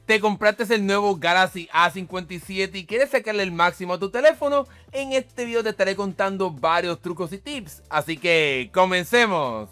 ¿Te compraste el nuevo Galaxy A57 y quieres sacarle el máximo a tu teléfono? En este video te estaré contando varios trucos y tips, así que comencemos.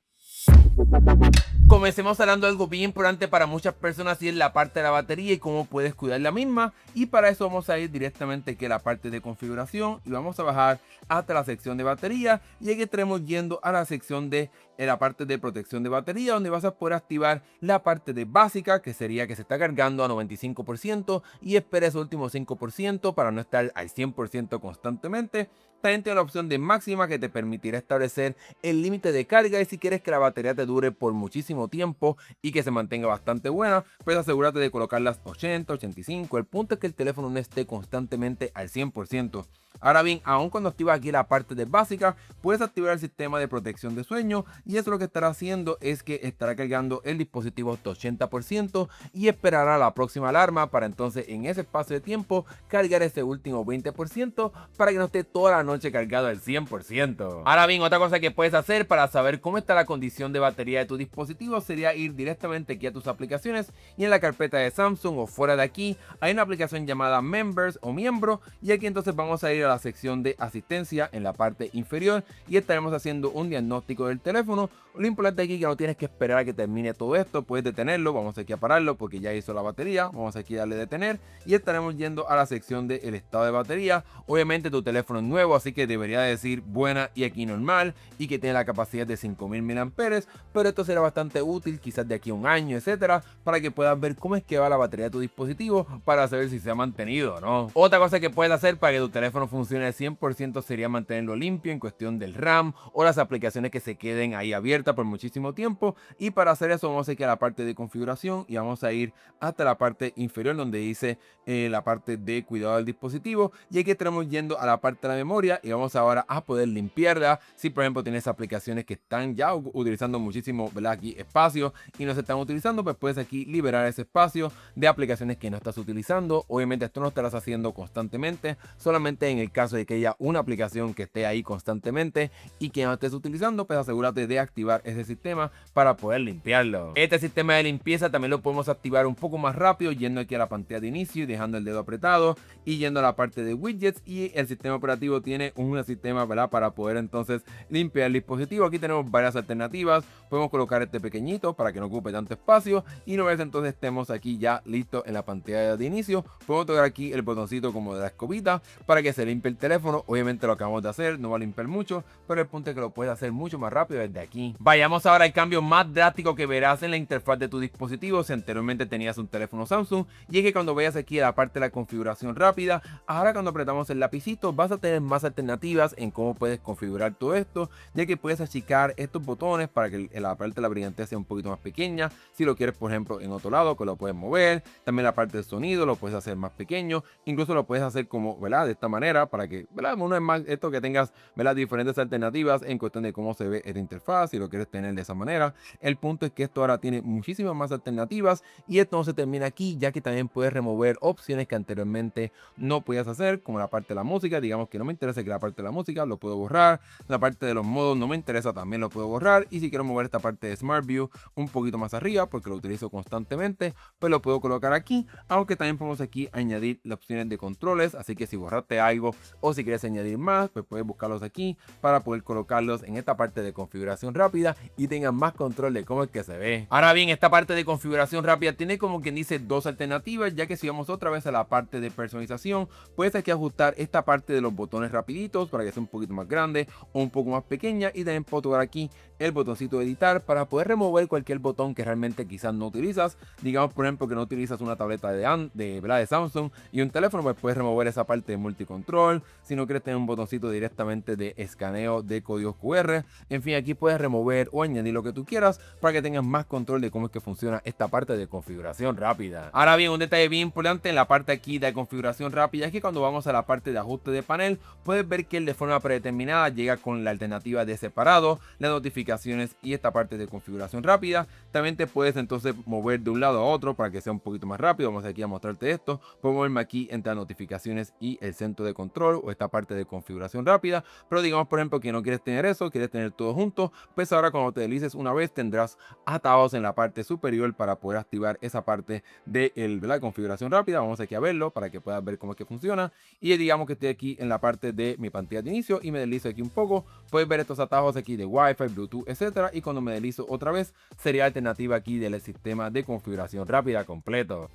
Comencemos hablando de algo bien importante para muchas personas y es la parte de la batería y cómo puedes cuidar la misma, y para eso vamos a ir directamente aquí a la parte de configuración y vamos a bajar hasta la sección de batería, y aquí estaremos yendo a la sección de la parte de protección de batería, donde vas a poder activar la parte de básica, que sería que se está cargando a 95% y espera ese último 5% para no estar al 100% constantemente. También tiene la opción de máxima, que te permitirá establecer el límite de carga, y si quieres que la batería te dure por muchísimo tiempo y que se mantenga bastante buena, pues asegúrate de colocar las 80, 85. El punto es que el teléfono no esté constantemente al 100%. Ahora bien, aun cuando activas aquí la parte de básica, puedes activar el sistema de protección de sueño, y eso lo que estará haciendo es que estará cargando el dispositivo hasta 80% y esperará la próxima alarma para entonces en ese espacio de tiempo cargar ese último 20% para que no esté toda la noche cargado al 100%. Ahora bien, otra cosa que puedes hacer para saber cómo está la condición de batería de tu dispositivo sería ir directamente aquí a tus aplicaciones, y en la carpeta de Samsung o fuera de aquí hay una aplicación llamada Members o Miembro, y aquí entonces vamos a ir a la sección de asistencia en la parte inferior y estaremos haciendo un diagnóstico del teléfono. Lo importante aquí es que no tienes que esperar a que termine todo esto, puedes detenerlo. Vamos aquí a pararlo porque ya hizo la batería, vamos aquí a darle detener y estaremos yendo a la sección del estado de batería. Obviamente tu teléfono es nuevo, así que debería decir buena y aquí normal, y que tiene la capacidad de 5000 mAh, pero esto será bastante útil quizás de aquí a un año, etcétera, para que puedas ver cómo es que va la batería de tu dispositivo para saber si se ha mantenido o no. Otra cosa que puedes hacer para que tu teléfono funcione al 100% sería mantenerlo limpio en cuestión del RAM o las aplicaciones que se queden ahí abiertas por muchísimo tiempo, y para hacer eso vamos a ir a la parte de configuración y vamos a ir hasta la parte inferior donde dice la parte de cuidado del dispositivo, y aquí estaremos yendo a la parte de la memoria y vamos ahora a poder limpiarla. Si por ejemplo tienes aplicaciones que están ya utilizando muchísimo, ¿verdad?, aquí espacio y no se están utilizando, pues puedes aquí liberar ese espacio de aplicaciones que no estás utilizando. Obviamente esto no estarás haciendo constantemente, solamente en el caso de que haya una aplicación que esté ahí constantemente y que no estés utilizando, pues asegúrate de activar ese sistema para poder limpiarlo. Este sistema de limpieza también lo podemos activar un poco más rápido yendo aquí a la pantalla de inicio y dejando el dedo apretado y yendo a la parte de widgets, y el sistema operativo tiene un sistema, ¿verdad?, para poder entonces limpiar el dispositivo. Aquí tenemos varias alternativas, podemos colocar este pequeñito para que no ocupe tanto espacio, y una vez entonces estemos aquí ya listos en la pantalla de inicio, podemos tocar aquí el botoncito como de la escobita para que se limpie el teléfono. Obviamente lo acabamos de hacer, no va a limpiar mucho, pero el punto es que lo puedes hacer mucho más rápido desde aquí. Vayamos ahora al cambio más drástico que verás en la interfaz de tu dispositivo si anteriormente tenías un teléfono Samsung, y es que cuando vayas aquí a la parte de la configuración rápida, ahora cuando apretamos el lapicito vas a tener más alternativas en cómo puedes configurar todo esto, ya que puedes achicar estos botones para que la parte de la brillantez sea un poquito más pequeña. Si lo quieres por ejemplo en otro lado, que lo puedes mover. También la parte del sonido lo puedes hacer más pequeño, incluso lo puedes hacer como, ¿verdad?, de esta manera para que, ¿verdad?, una vez más esto, que tengas, ¿verdad?, diferentes alternativas en cuestión de cómo se ve esta interfaz si lo quieres tener de esa manera. El punto es que esto ahora tiene muchísimas más alternativas, y esto no se termina aquí, ya que también puedes remover opciones que anteriormente no podías hacer, como la parte de la música. Digamos que no me interesa que la parte de la música, lo puedo borrar. La parte de los modos no me interesa, también lo puedo borrar. Y si quiero mover esta parte de Smart View un poquito más arriba porque lo utilizo constantemente, pues lo puedo colocar aquí, aunque también podemos aquí añadir las opciones de controles, así que si borraste algo o si quieres añadir más, pues puedes buscarlos aquí para poder colocarlos en esta parte de configuración rápida y tengan más control de cómo es que se ve. Ahora bien, esta parte de configuración rápida tiene, como quien dice, dos alternativas, ya que si vamos otra vez a la parte de personalización, puedes aquí ajustar esta parte de los botones rapiditos para que sea un poquito más grande o un poco más pequeña, y también puedo tocar aquí el botoncito de editar para poder remover cualquier botón que realmente quizás no utilizas. Digamos por ejemplo que no utilizas una tableta de Samsung y un teléfono, pues puedes remover esa parte de multicontrol. Si no quieres tener un botoncito directamente de escaneo de códigos QR, en fin, aquí puedes remover o añadir lo que tú quieras para que tengas más control de cómo es que funciona esta parte de configuración rápida. Ahora bien, un detalle bien importante en la parte aquí de configuración rápida es que cuando vamos a la parte de ajuste de panel, puedes ver que él de forma predeterminada llega con la alternativa de separado, las notificaciones y esta parte de configuración rápida. También te puedes entonces mover de un lado a otro para que sea un poquito más rápido. Vamos aquí a mostrarte esto. Puedo moverme aquí entre las notificaciones y el centro de control o esta parte de configuración rápida, pero digamos por ejemplo que no quieres tener eso, quieres tener todo junto, pues ahora cuando te deslices una vez tendrás atados en la parte superior para poder activar esa parte de la configuración rápida. Vamos aquí a verlo para que puedas ver cómo es que funciona. Y digamos que estoy aquí en la parte de mi pantalla de inicio y me deslizo aquí un poco. Puedes ver estos atajos aquí de Wi-Fi, Bluetooth, etcétera. Y cuando me deslizo otra vez sería alternativa aquí del sistema de configuración rápida completo.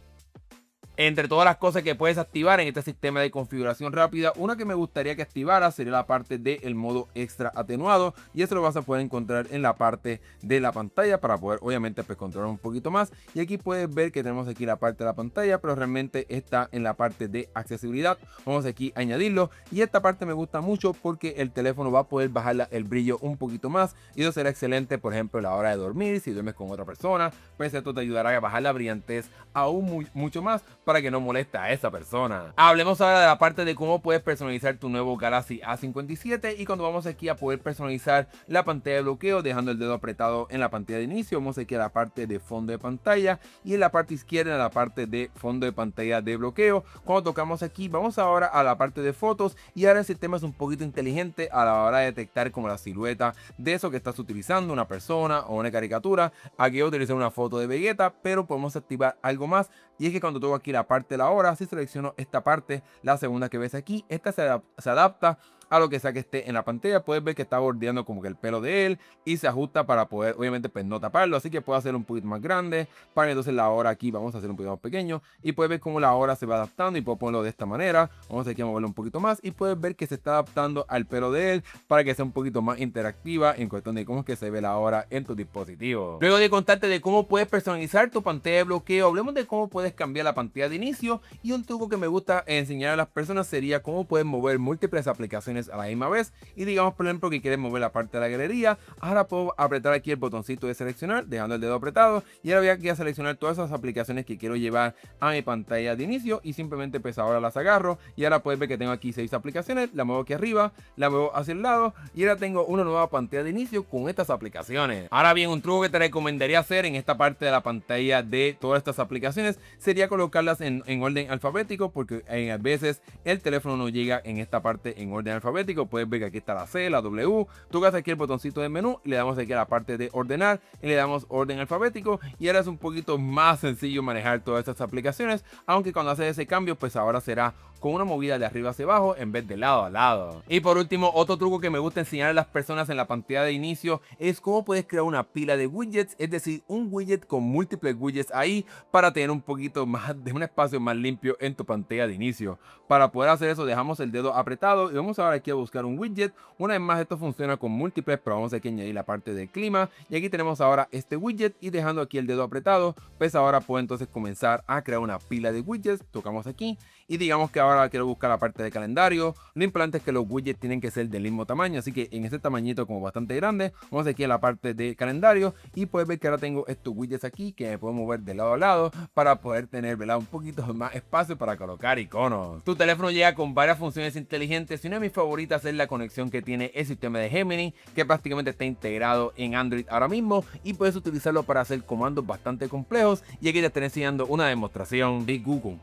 Entre todas las cosas que puedes activar en este sistema de configuración rápida, una que me gustaría que activara sería la parte del modo extra atenuado, y eso lo vas a poder encontrar en la parte de la pantalla para poder obviamente pues controlar un poquito más. Y aquí puedes ver que tenemos aquí la parte de la pantalla, pero realmente está en la parte de accesibilidad. Vamos aquí a añadirlo, y esta parte me gusta mucho porque el teléfono va a poder bajar el brillo un poquito más, y eso será excelente por ejemplo a la hora de dormir. Si duermes con otra persona, pues esto te ayudará a bajar la brillantez aún mucho más para que no moleste a esa persona. Hablemos ahora de la parte de cómo puedes personalizar tu nuevo Galaxy A57, y cuando vamos aquí a poder personalizar la pantalla de bloqueo dejando el dedo apretado en la pantalla de inicio, vamos aquí a la parte de fondo de pantalla y en la parte izquierda en la parte de fondo de pantalla de bloqueo. Cuando tocamos aquí vamos ahora a la parte de fotos, y ahora el sistema es un poquito inteligente a la hora de detectar como la silueta de eso que estás utilizando, una persona o una caricatura. Aquí voy a utilizar una foto de Vegeta, pero podemos activar algo más, y es que cuando toco aquí la parte de la hora, si selecciono esta parte, la segunda que ves aquí, esta se adapta a lo que sea que esté en la pantalla. Puedes ver que está bordeando como que el pelo de él y se ajusta para poder obviamente pues no taparlo, así que puedo hacerlo un poquito más grande. Para entonces la hora aquí vamos a hacer un poquito más pequeño, y puedes ver cómo la hora se va adaptando, y puedo ponerlo de esta manera. Vamos aquí a moverlo un poquito más y puedes ver que se está adaptando al pelo de él para que sea un poquito más interactiva en cuestión de cómo es que se ve la hora en tu dispositivo. Luego de contarte de cómo puedes personalizar tu pantalla de bloqueo, hablemos de cómo puedes cambiar la pantalla de inicio. Y un truco que me gusta enseñar a las personas sería cómo puedes mover múltiples aplicaciones a la misma vez. Y digamos por ejemplo que quieres mover la parte de la galería, ahora puedo apretar aquí el botoncito de seleccionar dejando el dedo apretado, y ahora voy aquí a seleccionar todas esas aplicaciones que quiero llevar a mi pantalla de inicio, y simplemente pues ahora las agarro, y ahora puedes ver que tengo aquí 6 aplicaciones. La muevo aquí arriba, la muevo hacia el lado, y ahora tengo una nueva pantalla de inicio con estas aplicaciones. Ahora bien, un truco que te recomendaría hacer en esta parte de la pantalla de todas estas aplicaciones sería colocarlas en orden alfabético, porque a veces el teléfono no llega en esta parte en orden alfabético. Puedes ver que aquí está la C, la W. Tocas aquí el botoncito de menú y le damos aquí a la parte de ordenar y le damos orden alfabético, y ahora es un poquito más sencillo manejar todas estas aplicaciones, aunque cuando haces ese cambio pues ahora será con una movida de arriba hacia abajo en vez de lado a lado. Y por último, otro truco que me gusta enseñar a las personas en la pantalla de inicio es cómo puedes crear una pila de widgets, es decir, un widget con múltiples widgets ahí para tener un poquito más de un espacio más limpio en tu pantalla de inicio. Para poder hacer eso dejamos el dedo apretado y vamos ahora aquí a buscar un widget. Una vez más esto funciona con múltiples, pero vamos aquí a añadir la parte del clima, y aquí tenemos ahora este widget, y dejando aquí el dedo apretado pues ahora puedo entonces comenzar a crear una pila de widgets. Tocamos aquí y digamos que ahora quiero buscar la parte de calendario. Lo importante es que los widgets tienen que ser del mismo tamaño, así que en este tamañito como bastante grande, vamos aquí a la parte de calendario, y puedes ver que ahora tengo estos widgets aquí que me puedo mover de lado a lado para poder tener, ¿verdad?, un poquito más espacio para colocar iconos. Tu teléfono llega con varias funciones inteligentes, y una de mis favoritas es la conexión que tiene el sistema de Gemini, que prácticamente está integrado en Android ahora mismo, y puedes utilizarlo para hacer comandos bastante complejos. Y aquí te estaré enseñando una demostración de Google.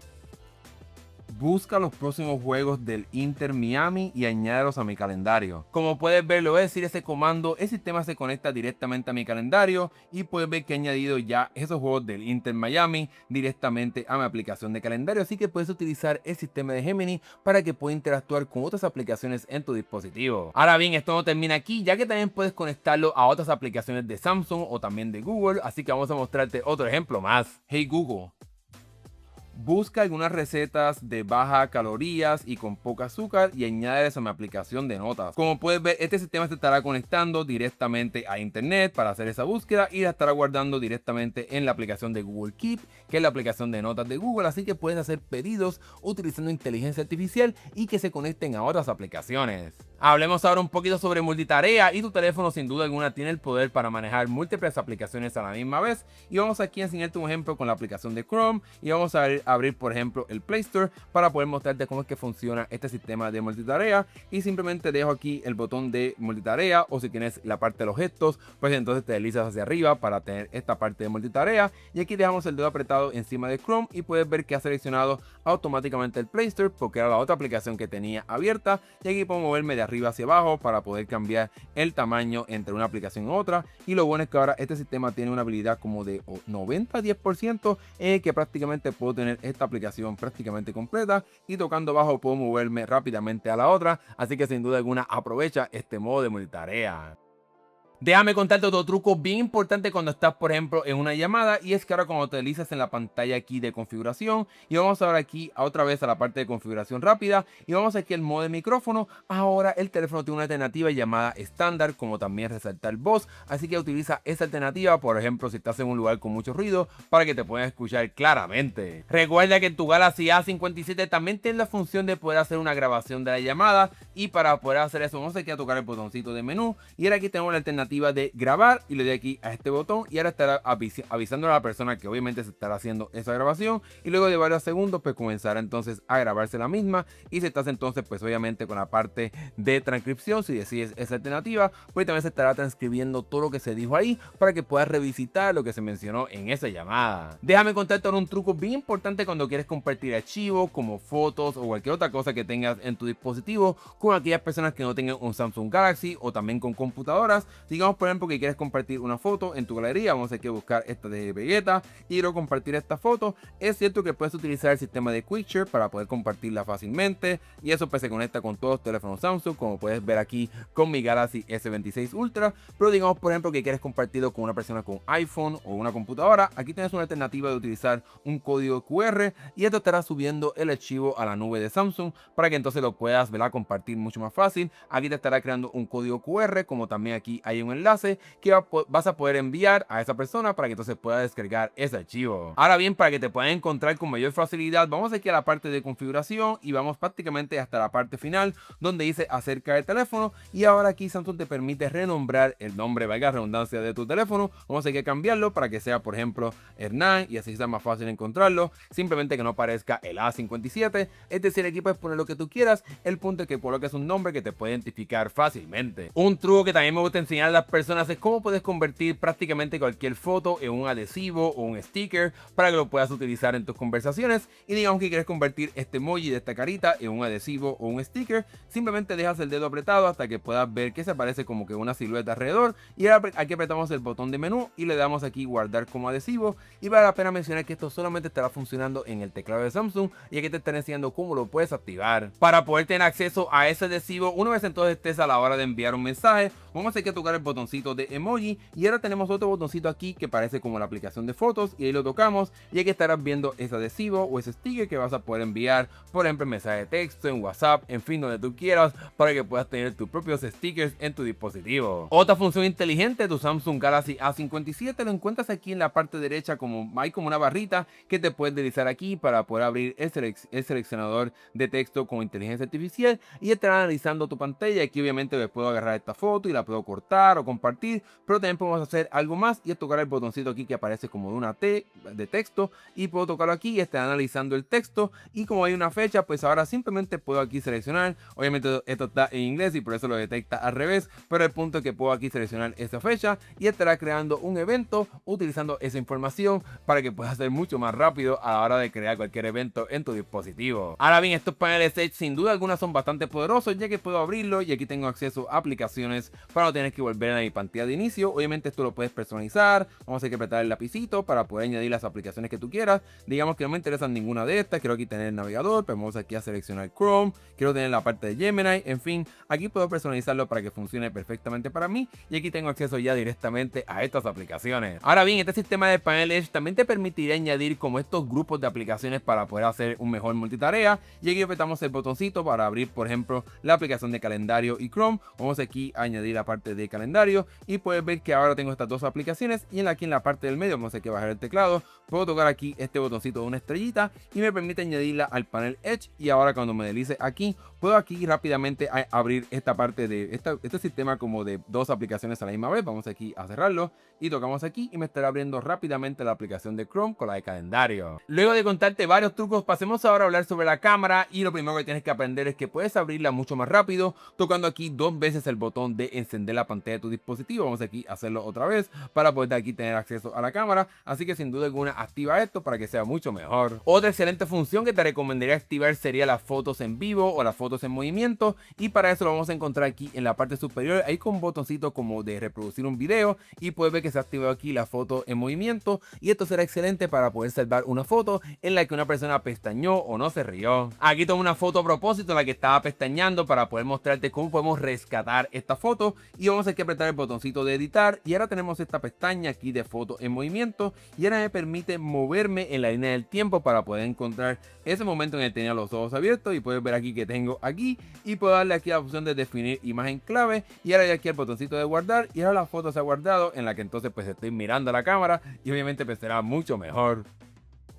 Busca los próximos juegos del Inter Miami y añádelos a mi calendario. Como puedes ver, le voy a decir ese comando, el sistema se conecta directamente a mi calendario, y puedes ver que he añadido ya esos juegos del Inter Miami directamente a mi aplicación de calendario, así que puedes utilizar el sistema de Gemini para que pueda interactuar con otras aplicaciones en tu dispositivo. Ahora bien, esto no termina aquí, ya que también puedes conectarlo a otras aplicaciones de Samsung o también de Google, así que vamos a mostrarte otro ejemplo más. Hey Google, busca algunas recetas de baja calorías y con poca azúcar y añádelas a mi aplicación de notas. Como puedes ver, este sistema se estará conectando directamente a internet para hacer esa búsqueda, y la estará guardando directamente en la aplicación de Google Keep, que es la aplicación de notas de Google, así que puedes hacer pedidos utilizando inteligencia artificial y que se conecten a otras aplicaciones. Hablemos ahora un poquito sobre multitarea, y tu teléfono sin duda alguna tiene el poder para manejar múltiples aplicaciones a la misma vez, y vamos aquí a enseñarte un ejemplo con la aplicación de Chrome, y vamos a abrir por ejemplo el Play Store para poder mostrarte cómo es que funciona este sistema de multitarea. Y simplemente dejo aquí el botón de multitarea, o si tienes la parte de los gestos pues entonces te deslizas hacia arriba para tener esta parte de multitarea, y aquí dejamos el dedo apretado encima de Chrome y puedes ver que ha seleccionado automáticamente el Play Store porque era la otra aplicación que tenía abierta, y aquí puedo moverme de arriba hacia abajo para poder cambiar el tamaño entre una aplicación y otra. Y lo bueno es que ahora este sistema tiene una habilidad como de 90-10%, que prácticamente puedo tener esta aplicación prácticamente completa y tocando abajo puedo moverme rápidamente a la otra. Así que sin duda alguna aprovecha este modo de multitarea. Déjame contarte otro truco bien importante cuando estás, por ejemplo, en una llamada, y es que ahora cuando te deslizas en la pantalla aquí de configuración y vamos ahora aquí otra vez a la parte de configuración rápida y vamos aquí al modo de micrófono, ahora el teléfono tiene una alternativa llamada estándar, como también resaltar voz, así que utiliza esa alternativa, por ejemplo, si estás en un lugar con mucho ruido, para que te puedan escuchar claramente. Recuerda que en tu Galaxy A57 también tiene la función de poder hacer una grabación de la llamada, y para poder hacer eso vamos aquí a tocar el botoncito de menú y ahora aquí tenemos la alternativa de grabar y le doy aquí a este botón y ahora estará avisando a la persona que obviamente se estará haciendo esa grabación, y luego de varios segundos pues comenzará entonces a grabarse la misma. Y si estás entonces pues obviamente con la parte de transcripción, si decides esa alternativa, pues también se estará transcribiendo todo lo que se dijo ahí para que puedas revisitar lo que se mencionó en esa llamada. Déjame contarte ahora un truco bien importante cuando quieres compartir archivos como fotos o cualquier otra cosa que tengas en tu dispositivo con aquellas personas que no tengan un Samsung Galaxy o también con computadoras. Digamos por ejemplo que quieres compartir una foto en tu galería, vamos a buscar esta de Vegeta y quiero compartir esta foto. Es cierto que puedes utilizar el sistema de QuickShare para poder compartirla fácilmente, y eso pues se conecta con todos los teléfonos Samsung, como puedes ver aquí con mi Galaxy S26 Ultra. Pero digamos por ejemplo que quieres compartirlo con una persona con iPhone o una computadora, aquí tienes una alternativa de utilizar un código QR y esto estará subiendo el archivo a la nube de Samsung para que entonces lo puedas, ¿verdad?, compartir mucho más fácil. Aquí te estará creando un código QR, como también aquí hay un enlace que vas a poder enviar a esa persona para que entonces pueda descargar ese archivo. Ahora bien, para que te puedan encontrar con mayor facilidad, vamos aquí a la parte de configuración y vamos prácticamente hasta la parte final donde dice acerca del teléfono, y ahora aquí Samsung te permite renombrar el nombre, valga la redundancia, de tu teléfono. Vamos a cambiarlo para que sea por ejemplo Hernán y así sea más fácil encontrarlo, simplemente que no aparezca el A57. Es decir, aquí puedes poner lo que tú quieras, el punto es que coloques un nombre que te puede identificar fácilmente. Un truco que también me gusta enseñar a las personas es cómo puedes convertir prácticamente cualquier foto en un adhesivo o un sticker para que lo puedas utilizar en tus conversaciones. Y digamos que quieres convertir este emoji de esta carita en un adhesivo o un sticker, simplemente dejas el dedo apretado hasta que puedas ver que se aparece como que una silueta alrededor, y ahora aquí apretamos el botón de menú y le damos aquí guardar como adhesivo. Y vale la pena mencionar que esto solamente estará funcionando en el teclado de Samsung, y aquí te están enseñando cómo lo puedes activar. Para poder tener acceso a ese adhesivo una vez entonces estés a la hora de enviar un mensaje, vamos a tocar el botoncito de emoji, y ahora tenemos otro botoncito aquí que parece como la aplicación de fotos, y ahí lo tocamos y aquí estarás viendo ese adhesivo o ese sticker que vas a poder enviar, por ejemplo en mensaje de texto, en WhatsApp, en fin, donde tú quieras, para que puedas tener tus propios stickers en tu dispositivo. Otra función inteligente de tu Samsung Galaxy A57 lo encuentras aquí en la parte derecha, como hay como una barrita que te puedes deslizar aquí para poder abrir el seleccionador de texto con inteligencia artificial y estará analizando tu pantalla. Aquí obviamente me puedo agarrar esta foto y la puedo cortar o compartir, pero también podemos hacer algo más y es tocar el botoncito aquí que aparece como de una T de texto, y puedo tocarlo aquí y está analizando el texto, y como hay una fecha pues ahora simplemente puedo aquí seleccionar. Obviamente esto está en inglés y por eso lo detecta al revés, pero el punto es que puedo aquí seleccionar esa fecha y estará creando un evento utilizando esa información para que puedas hacer mucho más rápido a la hora de crear cualquier evento en tu dispositivo. Ahora bien, estos paneles Edge sin duda alguna son bastante poderosos, ya que puedo abrirlo y aquí tengo acceso a aplicaciones para no tener que volver a mi pantalla de inicio. Obviamente esto lo puedes personalizar, vamos a apretar el lapicito para poder añadir las aplicaciones que tú quieras. Digamos que no me interesan ninguna de estas, quiero aquí tener el navegador, pero vamos aquí a seleccionar Chrome, quiero tener la parte de Gemini, en fin, aquí puedo personalizarlo para que funcione perfectamente para mí, y aquí tengo acceso ya directamente a estas aplicaciones. Ahora bien, este sistema de panel Edge también te permitirá añadir como estos grupos de aplicaciones para poder hacer un mejor multitarea, y aquí apretamos el botoncito para abrir por ejemplo la aplicación de calendario y Chrome. Vamos aquí a añadir la parte de calendario y puedes ver que ahora tengo estas dos aplicaciones, y aquí en la parte del medio vamos a bajar el teclado, puedo tocar aquí este botoncito de una estrellita y me permite añadirla al panel Edge, y ahora cuando me deslice aquí puedo aquí rápidamente abrir esta parte de este sistema como de dos aplicaciones a la misma vez. Vamos aquí a cerrarlo y tocamos aquí y me estará abriendo rápidamente la aplicación de Chrome con la de calendario. Luego de contarte varios trucos, pasemos ahora a hablar sobre la cámara, y lo primero que tienes que aprender es que puedes abrirla mucho más rápido tocando aquí dos veces el botón de encender la pantalla de tu dispositivo. Vamos aquí a hacerlo otra vez para poder aquí tener acceso a la cámara, así que sin duda alguna activa esto para que sea mucho mejor. Otra excelente función que te recomendaría activar sería las fotos en vivo o las fotos en movimiento, y para eso lo vamos a encontrar aquí en la parte superior, ahí con un botoncito como de reproducir un video, y puedes ver que se ha activado aquí la foto en movimiento, y esto será excelente para poder salvar una foto en la que una persona pestañó o no se rió. Aquí tomé una foto a propósito en la que estaba pestañeando para poder mostrarte cómo podemos rescatar esta foto, y vamos a aquí apretar el botoncito de editar, y ahora tenemos esta pestaña aquí de foto en movimiento, y ahora me permite moverme en la línea del tiempo para poder encontrar ese momento en el que tenía los ojos abiertos, y puedes ver aquí que tengo aquí, y puedo darle aquí la opción de definir imagen clave, y ahora hay aquí el botoncito de guardar, y ahora la foto se ha guardado, en la que entonces pues estoy mirando a la cámara, y obviamente pues será mucho mejor.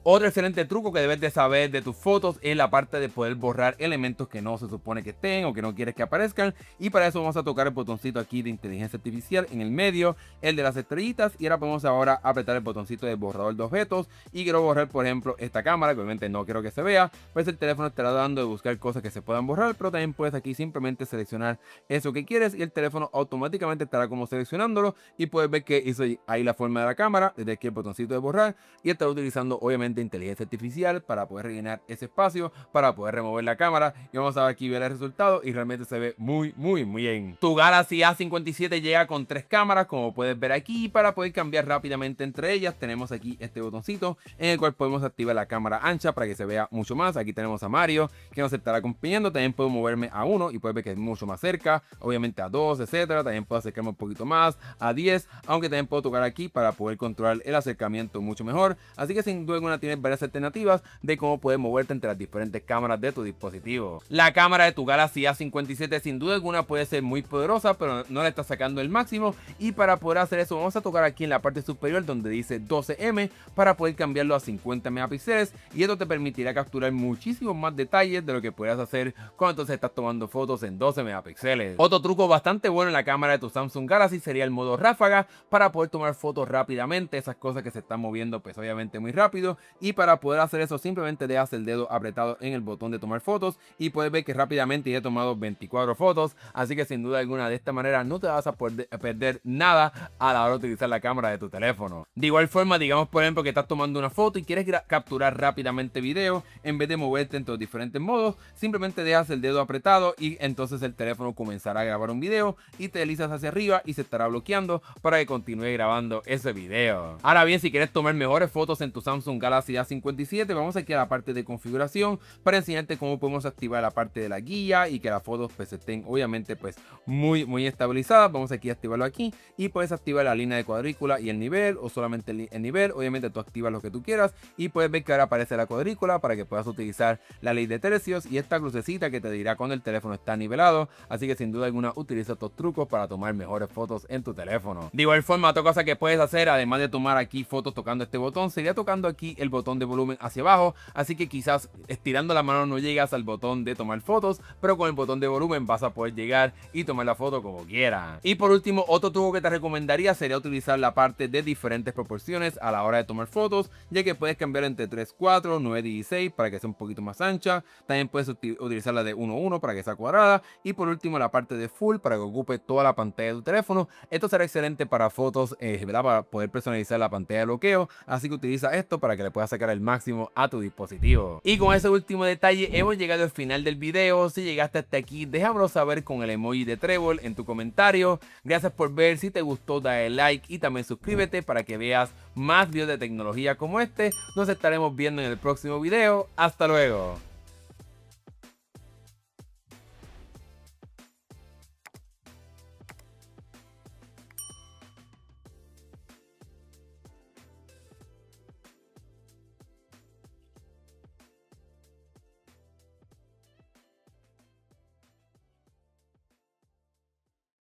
Otro excelente truco que debes de saber de tus fotos es la parte de poder borrar elementos que no se supone que estén o que no quieres que aparezcan, y para eso vamos a tocar el botoncito aquí de inteligencia artificial en el medio, el de las estrellitas, y ahora podemos apretar el botoncito de borrador de objetos, y quiero borrar por ejemplo esta cámara que obviamente no quiero que se vea, pues el teléfono estará dando de buscar cosas que se puedan borrar, pero también puedes aquí simplemente seleccionar eso que quieres y el teléfono automáticamente estará como seleccionándolo, y puedes ver que hizo ahí la forma de la cámara, desde aquí el botoncito de borrar, y estará utilizando obviamente inteligencia artificial para poder rellenar ese espacio, para poder remover la cámara, y vamos a aquí ver el resultado y realmente se ve muy bien. Tu Galaxy A57 llega con 3 cámaras, como puedes ver aquí. Para poder cambiar rápidamente entre ellas tenemos aquí este botoncito en el cual podemos activar la cámara ancha para que se vea mucho más. Aquí tenemos a Mario que nos estará acompañando, también puedo moverme a 1 y puedes ver que es mucho más cerca, obviamente a 2, etcétera. También puedo acercarme un poquito más a 10, aunque también puedo tocar aquí para poder controlar el acercamiento mucho mejor, así que sin duda alguna tienes varias alternativas de cómo puedes moverte entre las diferentes cámaras de tu dispositivo. La cámara de tu Galaxy A57 sin duda alguna puede ser muy poderosa, pero no le está sacando el máximo, y para poder hacer eso vamos a tocar aquí en la parte superior donde dice 12M para poder cambiarlo a 50 megapíxeles, y esto te permitirá capturar muchísimos más detalles de lo que puedas hacer cuando entonces estás tomando fotos en 12 megapíxeles. Otro truco bastante bueno en la cámara de tu Samsung Galaxy sería el modo ráfaga para poder tomar fotos rápidamente, esas cosas que se están moviendo pues obviamente muy rápido, y para poder hacer eso simplemente dejas el dedo apretado en el botón de tomar fotos y puedes ver que rápidamente ya he tomado 24 fotos, así que sin duda alguna de esta manera no te vas a perder nada a la hora de utilizar la cámara de tu teléfono. De igual forma, digamos por ejemplo que estás tomando una foto y quieres capturar rápidamente video, en vez de moverte entre los diferentes modos, simplemente dejas el dedo apretado y entonces el teléfono comenzará a grabar un video y te deslizas hacia arriba y se estará bloqueando para que continúe grabando ese video. Ahora bien, si quieres tomar mejores fotos en tu Samsung Galaxy A57, vamos aquí a la parte de configuración para enseñarte cómo podemos activar la parte de la guía y que las fotos pues estén obviamente pues muy estabilizadas. Vamos aquí a activarlo aquí y puedes activar la línea de cuadrícula y el nivel, o solamente el nivel. Obviamente tú activas lo que tú quieras y puedes ver que ahora aparece la cuadrícula para que puedas utilizar la ley de tercios y esta crucecita que te dirá cuando el teléfono está nivelado, así que sin duda alguna utiliza estos trucos para tomar mejores fotos en tu teléfono. De igual forma, otra cosa que puedes hacer además de tomar aquí fotos tocando este botón sería tocando aquí el botón de volumen hacia abajo, así que quizás estirando la mano no llegas al botón de tomar fotos, pero con el botón de volumen vas a poder llegar y tomar la foto como quieras. Y por último, otro truco que te recomendaría sería utilizar la parte de diferentes proporciones a la hora de tomar fotos, ya que puedes cambiar entre 3:4, 9:16 para que sea un poquito más ancha, también puedes utilizar la de 1:1 para que sea cuadrada, y por último la parte de full para que ocupe toda la pantalla de tu teléfono. Esto será excelente para fotos, ¿verdad? Para poder personalizar la pantalla de bloqueo, así que utiliza esto para que le puedas sacar el máximo a tu dispositivo. Y con ese último detalle hemos llegado al final del video. Si llegaste hasta aquí, déjamelo saber con el emoji de trébol en tu comentario. Gracias por ver, si te gustó dale like y también suscríbete para que veas más videos de tecnología como este. Nos estaremos viendo en el próximo video. Hasta luego.